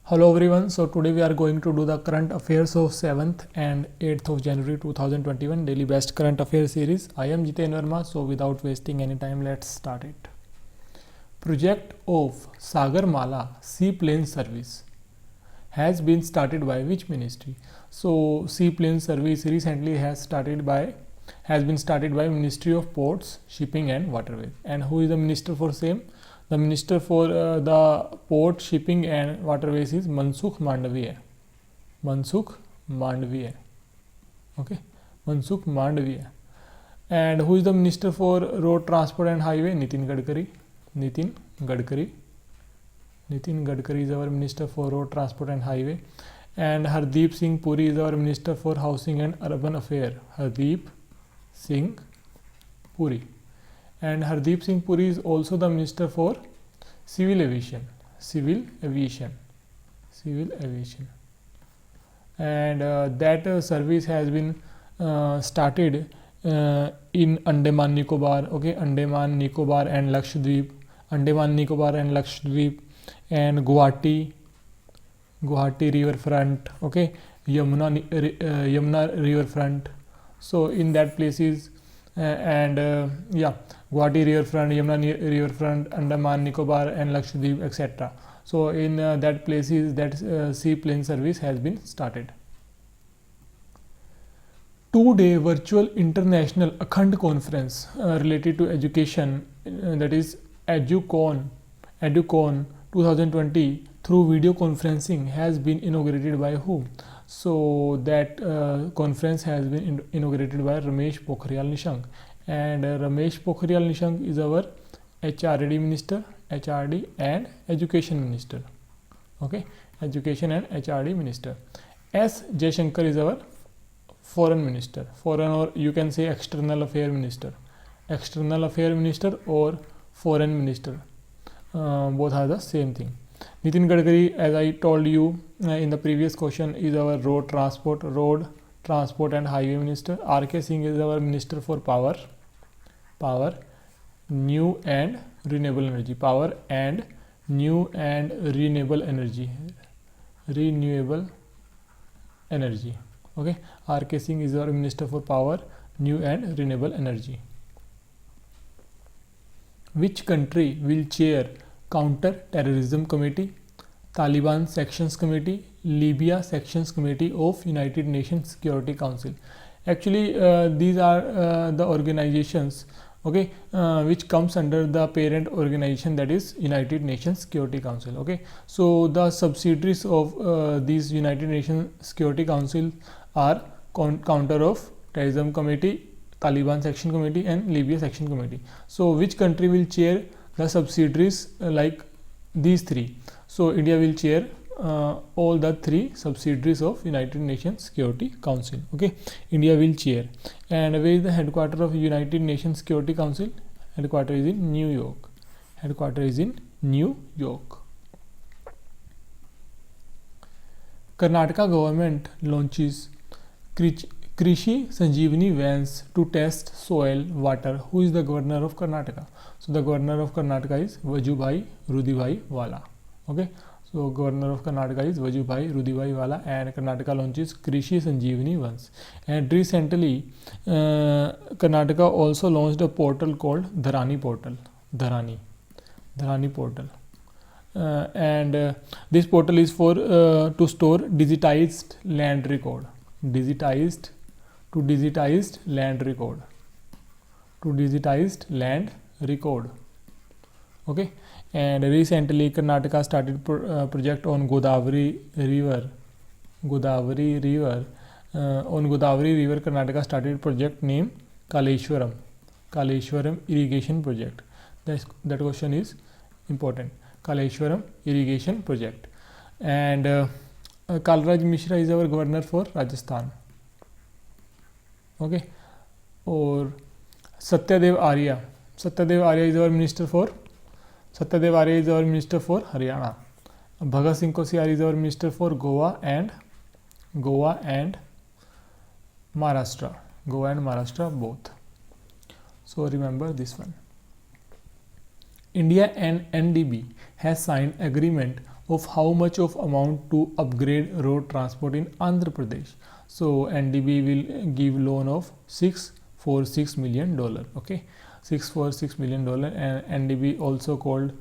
Hello everyone, so today we are going to do the current affairs of 7th and 8th of January 2021 daily best current affairs series. I am Jiten Verma, so without wasting any time, let's start it. Project of Sagarmala seaplane service has been started by which ministry? So seaplane service recently has been started by Ministry of Ports, Shipping and Waterways. And who is the minister for same? The minister for the port, shipping and waterways is Mansukh Mandavia. Mansukh Mandavia. Okay, Mansukh Mandavia. And who is the minister for road transport and highway? Nitin Gadkari. Nitin Gadkari. Nitin Gadkari is our minister for road transport and highway. And Hardeep Singh Puri is our minister for housing and urban affairs. Hardeep Singh Puri. And Hardeep Singh Puri is also the minister for civil aviation. Civil aviation. Civil aviation. And that service has been started in Andaman Nicobar. Okay, Andaman Nicobar and Lakshadweep. Andaman Nicobar and Lakshadweep and Guwahati river front. Okay, Yamuna river front. So in that places Guwahati river front, Yamuna river front, Andaman Nicobar and Lakshadweep, etc. So in that places that seaplane service has been started. 2-day virtual international Akhand conference related to education, that is EduCon 2020 through video conferencing has been inaugurated by whom? So that conference has been inaugurated by Ramesh Pokhriyal Nishank, and Ramesh Pokhriyal Nishank is our HRD minister, HRD and education minister. Okay, education and HRD minister. S. Jaishankar is our foreign minister, foreign, or you can say external affair minister, external affair minister or foreign minister, both are the same thing. Nitin Gadkari, as I told you in the previous question, is our road transport and highway minister. R.K. Singh is our minister for power, new and renewable energy, power and new and renewable energy, Okay, R.K. Singh is our minister for power, new and renewable energy. Which country will chair Counter Terrorism Committee, Taliban Sections Committee, Libya Sections Committee of United Nations Security Council? Actually, these are the organizations, okay, which comes under the parent organization, that is United Nations Security Council. Okay, so the subsidiaries of these United Nations Security Council are Counter of Terrorism Committee, Taliban Section Committee and Libya Section Committee. So which country will chair the subsidiaries like these three? So India will chair all the three subsidiaries of United Nations Security Council. Okay, India will chair. And where is the headquarters of United Nations Security Council? Headquarters is in New York. Headquarters is in New York. Karnataka government launches Krishi Sanjeevani vans to test soil water. Who is the governor of Karnataka? So the governor of Karnataka is Vajubhai Rudhibhai Wala. Okay, so governor of Karnataka is Vajubhai Rudhibhai Wala, and Karnataka launches Krishi Sanjeevani vans. And recently Karnataka also launched a portal called Dharani portal. Dharani portal. And this portal is for to store digitized land record. Digitized land record. Okay, and recently Karnataka started project on Godavari river. On Godavari river, Karnataka started project named Kaleshwaram irrigation project. That question is important. Kaleshwaram irrigation project. And Kalraj Mishra is our governor for Rajasthan. Okay, or Satyadev Arya is our minister for Haryana. Bhagat Singh Koshiyar is our minister for Goa and Maharashtra. Both. So remember this one. India and NDB has signed agreement of how much of amount to upgrade road transport in Andhra Pradesh. So NDB will give loan of $646 million. Okay, $646 million. And NDB also called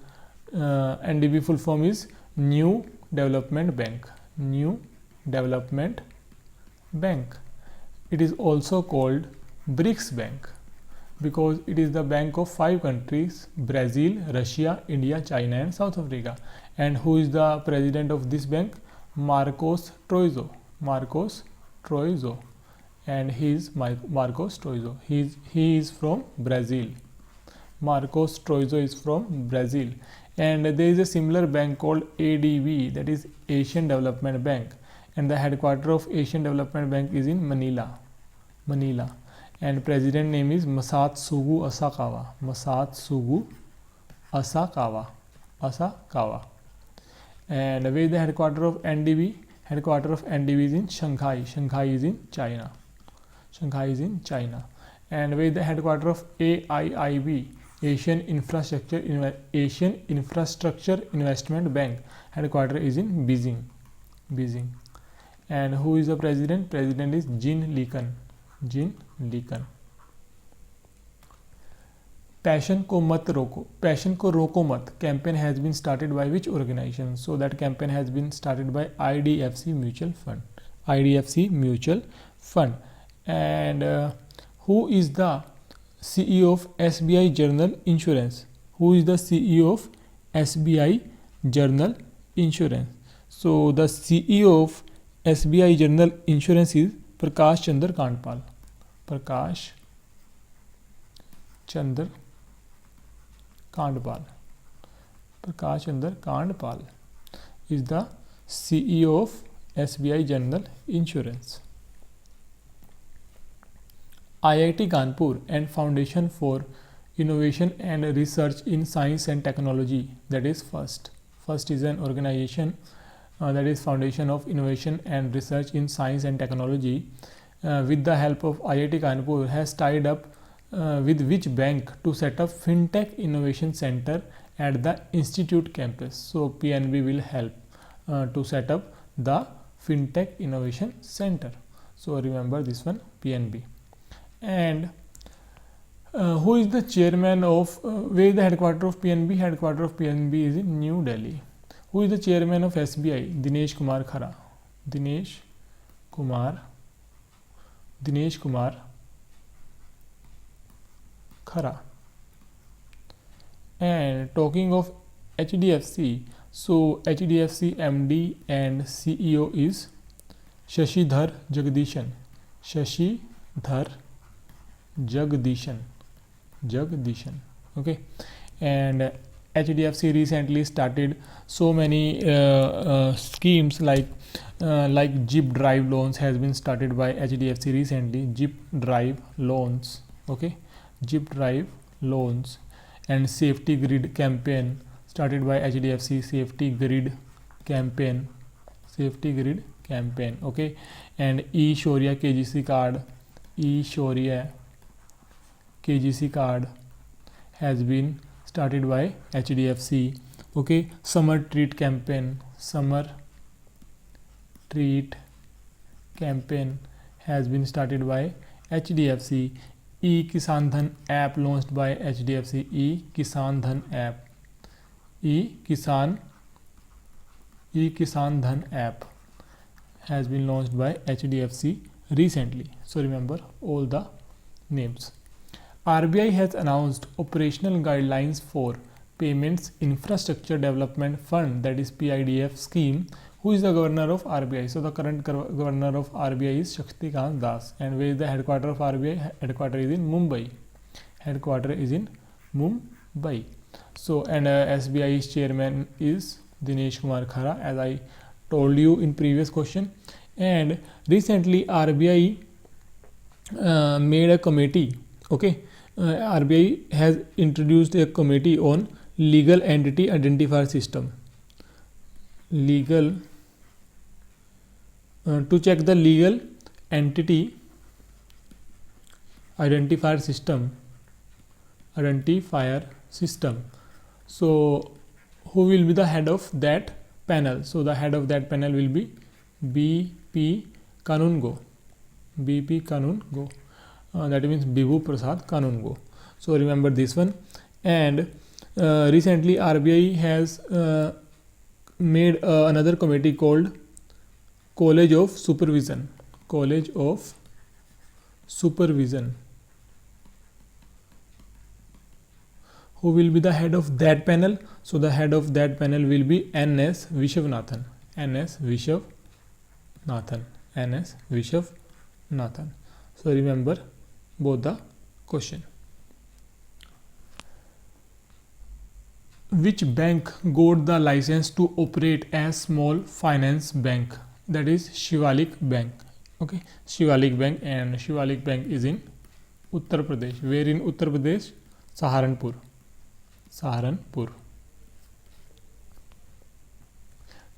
NDB full form is New Development Bank. New Development Bank. It is also called BRICS Bank because it is the bank of 5 countries: Brazil, Russia, India, China and South Africa. And who is the president of this bank? Marcos Troizo. Marcos Troizo. And he is Marcos Troizo. He is from Brazil. Marcos Troizo is from Brazil. And there is a similar bank called ADB, that is Asian Development Bank, and the headquarters of Asian Development Bank is in Manila. And president name is Masatsugu Asakawa. Masatsugu Asakawa. And where is the headquarters of NDB? Headquarters of NDB is in Shanghai. Shanghai is in China. And where is the headquarters of AIIB? Asian Infrastructure Investment Bank. Headquarters is in Beijing. And who is the president? President is Jin Likan. Passion ko roko mat campaign has been started by which organization? So that campaign has been started by IDFC Mutual Fund. And who is the CEO of SBI General Insurance? Who is the CEO of SBI General Insurance? So the CEO of SBI General Insurance is Prakash Chandra Kandpal. Prakash Chandra Kandpal is the CEO of SBI General Insurance. IIT Kanpur and Foundation for Innovation and Research in Science and Technology, that is FIRST. FIRST is an organization that is Foundation of Innovation and Research in Science and Technology, with the help of IIT Kanpur has tied up with which bank to set up FinTech Innovation Center at the institute campus. So PNB will help to set up the FinTech Innovation Center. So remember this one, PNB. And who is the chairman of where is the headquarters of PNB? Headquarters of PNB is in New Delhi. Who is the chairman of SBI? Dinesh Kumar Khara. Dinesh Kumar Khara. And talking of HDFC, so HDFC MD and CEO is Shashidhar Jagdishan. Okay. And HDFC recently started so many schemes like Jeep Drive loans has been started by HDFC recently. Jeep Drive loans. Okay, Jeep Drive loans. And Safety Grid campaign started by HDFC. Safety Grid campaign. Okay. And E-Shaurya KGC card. E-Shaurya KGC card has been started by HDFC. Okay. Summer Treat campaign has been started by HDFC. E-Kisan Dhan app launched by HDFC. E-Kisan Dhan app has been launched by HDFC recently. So remember all the names. RBI has announced operational guidelines for Payments Infrastructure Development Fund, that is PIDF scheme. Who is the governor of RBI? So the current governor of RBI is Shaktikant Das. And where is the headquarters of RBI? Headquarters is in Mumbai. So and SBI's chairman is Dinesh Kumar Khara, as I told you in previous question. And recently RBI made a committee. Okay, RBI has introduced a committee on legal entity identifier system. To check the legal entity identifier system. So who will be the head of that panel. So the head of that panel will be BP Kanungo. BP Kanungo. That means Bibhu Prasad Kanungo. So remember this one. And recently RBI has made another committee called College of Supervision. College of Supervision. Who will be the head of that panel? So the head of that panel will be N.S. Vishwanathan. N.S. Vishwanathan. N.S. Vishwanathan. So remember both the question. Which bank got the license to operate as small finance bank? That is Shivalik Bank. Okay, Shivalik Bank, and Shivalik Bank is in Uttar Pradesh. Where in Uttar Pradesh? Saharanpur. Saharanpur.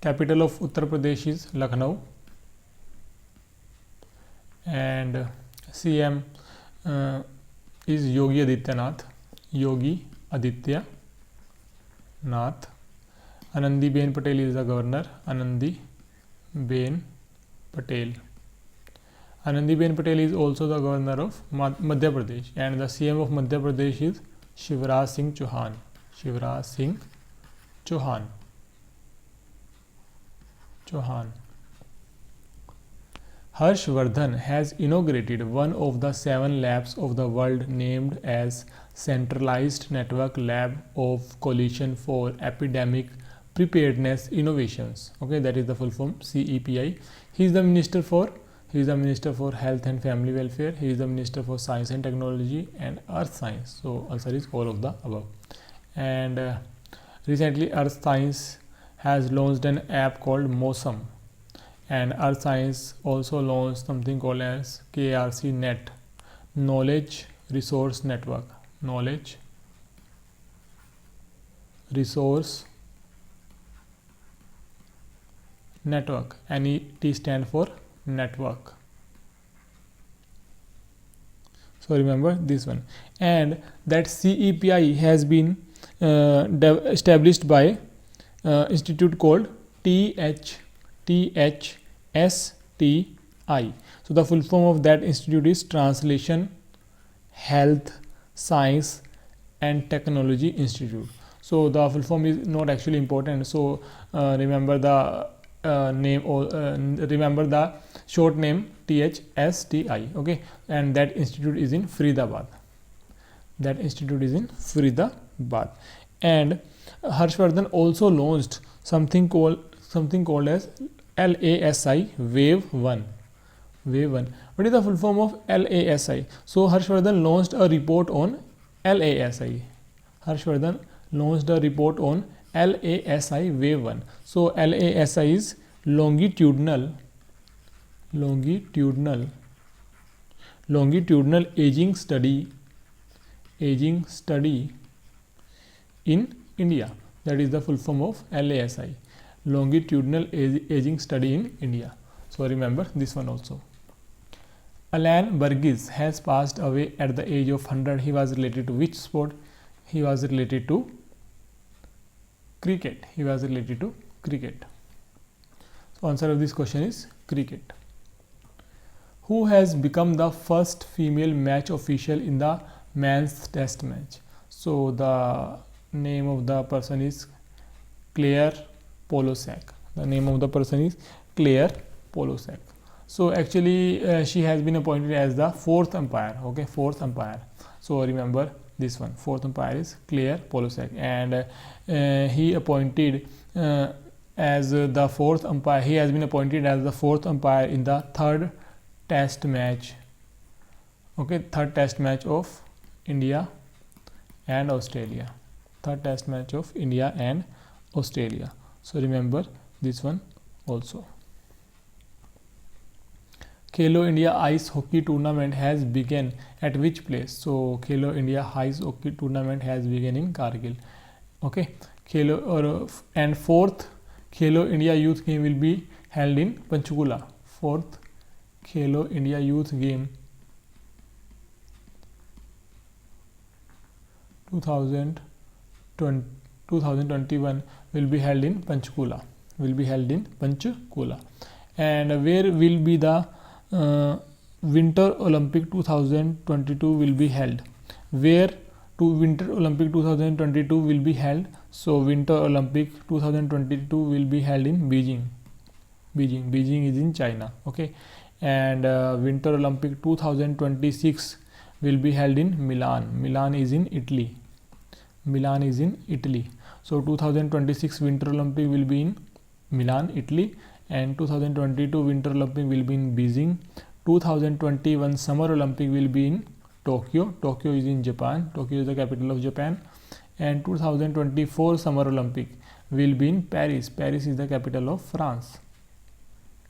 Capital of Uttar Pradesh is Lucknow. And CM is Yogi Adityanath. Yogi Adityanath. Anandi Ben Patel is the governor. Anandi Ben Patel. Anandi Ben Patel is also the governor of Madhya Pradesh, and the CM of Madhya Pradesh is Shivraj Singh Chauhan. Shivraj Singh Chauhan. Harshvardhan has inaugurated one of the 7 labs of the world named as Centralized Network Lab of Coalition for Epidemic Preparedness Innovations. Okay, that is the full form, CEPI. He is the Minister for Health and Family Welfare. He is the Minister for Science and Technology and Earth Science. So answer is all of the above. And recently Earth Science has launched an app called Mosam, and Earth Science also launched something called as KRC Net, Knowledge Resource Network. Knowledge Resource Network. NET stand for network. So remember this one. And that CEPI has been established by institute called THSTI. So the full form of that institute is Translation, Health, Science and Technology Institute. So the full form is not actually important. So remember the name, or remember the short name THSTI. Okay, and that institute is in Faridabad. And Harshvardhan also launched something called as LASI Wave 1. What is the full form of LASI? So Harshvardhan launched a report on LASI. Wave 1. So LASI is longitudinal aging study in India. That is the full form of LASI, longitudinal aging study in India. So remember this one also. Alan Burgess has passed away at the age of 100. He was related to which sport? He was related to cricket. So answer of this question is cricket. Who has become the first female match official in the men's test match? So the name of the person is Claire Polosek. So actually she has been appointed as the 4th umpire. Okay, 4th umpire. So remember this one. 4th umpire is Claire Polosek, and he appointed as the 4th umpire. He has been appointed as the 4th umpire in the 3rd test match. Okay, 3rd test match of India and Australia. 3rd test match of India and Australia. So remember this one also. Khelo India Ice Hockey Tournament has begun at which place? So Khelo India Ice Hockey Tournament has begun in Kargil. Okay, and 4th Khelo India Youth Game will be held in Panchkula. 4th Khelo India Youth Game 2021 will be held in Panchkula. will be held in Panchkula. And where will be the Winter Olympic 2022 will be held? Where to Winter Olympic 2022 will be held? So Winter Olympic 2022 will be held in Beijing. Beijing is in China. Okay, and Winter Olympic 2026 will be held in Milan. Milan is in Italy. So 2026 Winter Olympic will be in Milan, Italy, and 2022 Winter Olympic will be in Beijing. 2021 Summer Olympic will be in Tokyo. Tokyo is in Japan. Tokyo is the capital of Japan. And 2024 Summer Olympic will be in Paris. Paris is the capital of France.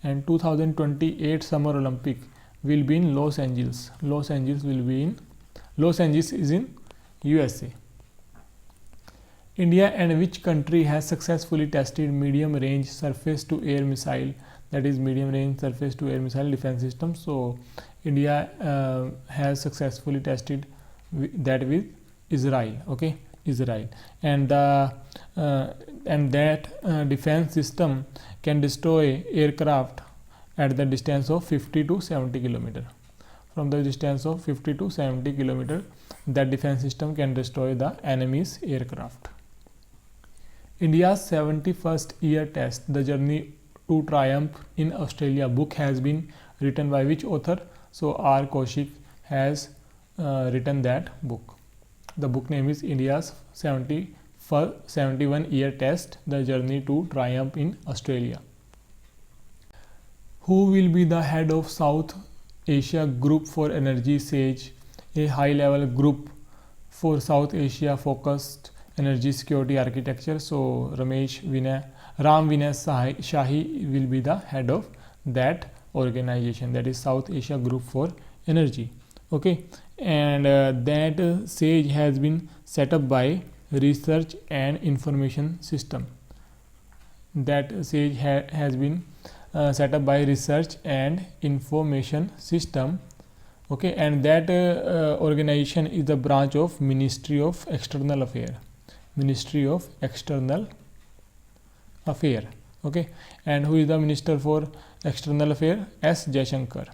And 2028 Summer Olympic will be in Los Angeles. Los Angeles is in USA. India and which country has successfully tested medium range surface to air missile, that is medium range surface to air missile defense system? So India has successfully tested that with Israel. Okay, Israel, and that defense system can destroy aircraft at the distance of 50 to 70 km. From the distance of 50 to 70 km, that defense system can destroy the enemy's aircraft. India's 71st year test, The Journey to Triumph in Australia book has been written by which author? So R. Kaushik has written that book. The book name is India's 71 year test, The Journey to Triumph in Australia. Who will be the head of South Asia Group for Energy SAGE, a high-level group for South Asia focused energy security architecture? So Ram Vinay Shahi will be the head of that organization, that is South Asia Group for Energy. Okay, and that SAGE has been set up by Research and Information System. That SAGE has been set up by Research and Information System. Okay, and that organization is the branch of Ministry of External Affairs. Okay, and who is the Minister for External Affairs? S. Jaishankar,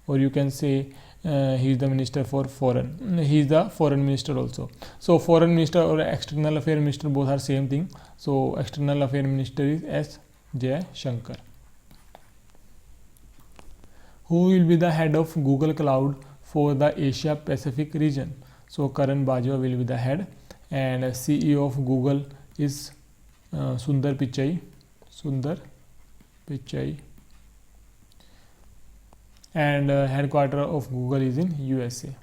or you can say he is the Minister for Foreign. He is the Foreign Minister also. So Foreign Minister or External Affairs Minister both are same thing. So External Affairs Minister is S. Jaishankar. Who will be the head of Google Cloud for the Asia Pacific region? So Karan Bajwa will be the head, and CEO of Google is Sundar Pichai, and headquarter of Google is in USA.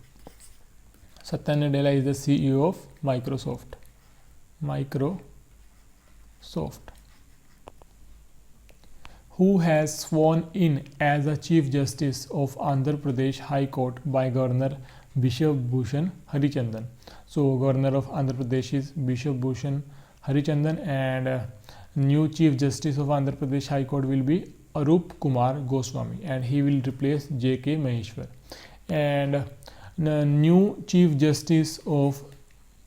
Satya Nadella is the CEO of Microsoft. Who has sworn in as the Chief Justice of Andhra Pradesh High Court by Governor Bishop Bhushan Harichandan? So Governor of Andhra Pradesh is Bishop Bhushan Harichandan, and new Chief Justice of Andhra Pradesh High Court will be Arup Kumar Goswami, and he will replace J.K. Maheshwar. And the new Chief Justice of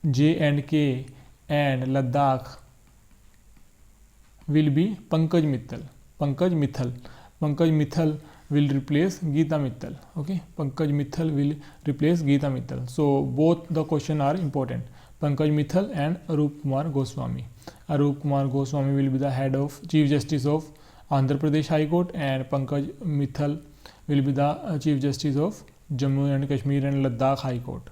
J&K and Ladakh will be Pankaj Mithal will replace Geeta Mittal. Okay, Pankaj Mithal will replace Geeta Mittal. So both the question are important. Pankaj Mithal and Arup Kumar Goswami. Arup Kumar Goswami will be the head of Chief Justice of Andhra Pradesh High Court, and Pankaj Mithal will be the Chief Justice of Jammu and Kashmir and Ladakh High Court.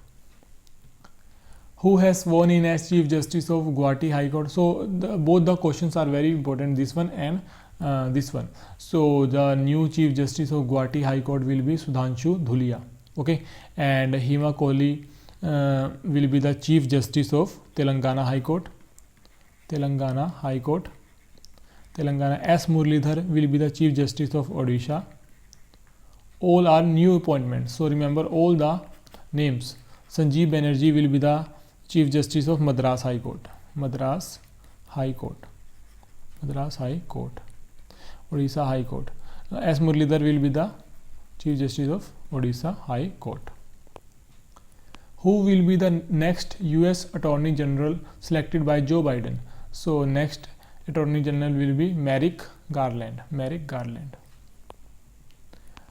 Who has sworn in as Chief Justice of Guwahati High Court? So both the questions are very important, this one and this one. So the new Chief Justice of Guwahati High Court will be Sudhanshu Dhulia. Okay, and Hima Kohli will be the Chief Justice of Telangana High Court. S. Muralidhar will be the Chief Justice of Odisha. All are new appointments, so remember all the names. Sanjeev Banerjee will be the Chief Justice of Madras High Court. Odisha High Court. S. Muralidhar will be the Chief Justice of Odisha High Court. Who will be the next US Attorney General selected by Joe Biden? So next Attorney General will be Merrick Garland.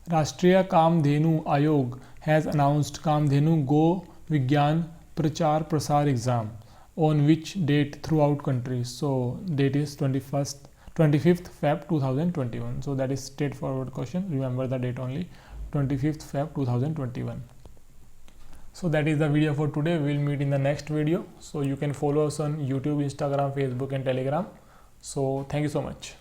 Rashtriya Kamdhenu Ayog has announced Kamdhenu Go Vigyan Prachar Prasar exam on which date throughout country. So date is 25th Feb 2021. So that is straightforward question. Remember the date only, 25th Feb 2021. So that is the video for today. We will meet in the next video. So you can follow us on YouTube, Instagram, Facebook and Telegram. So thank you so much.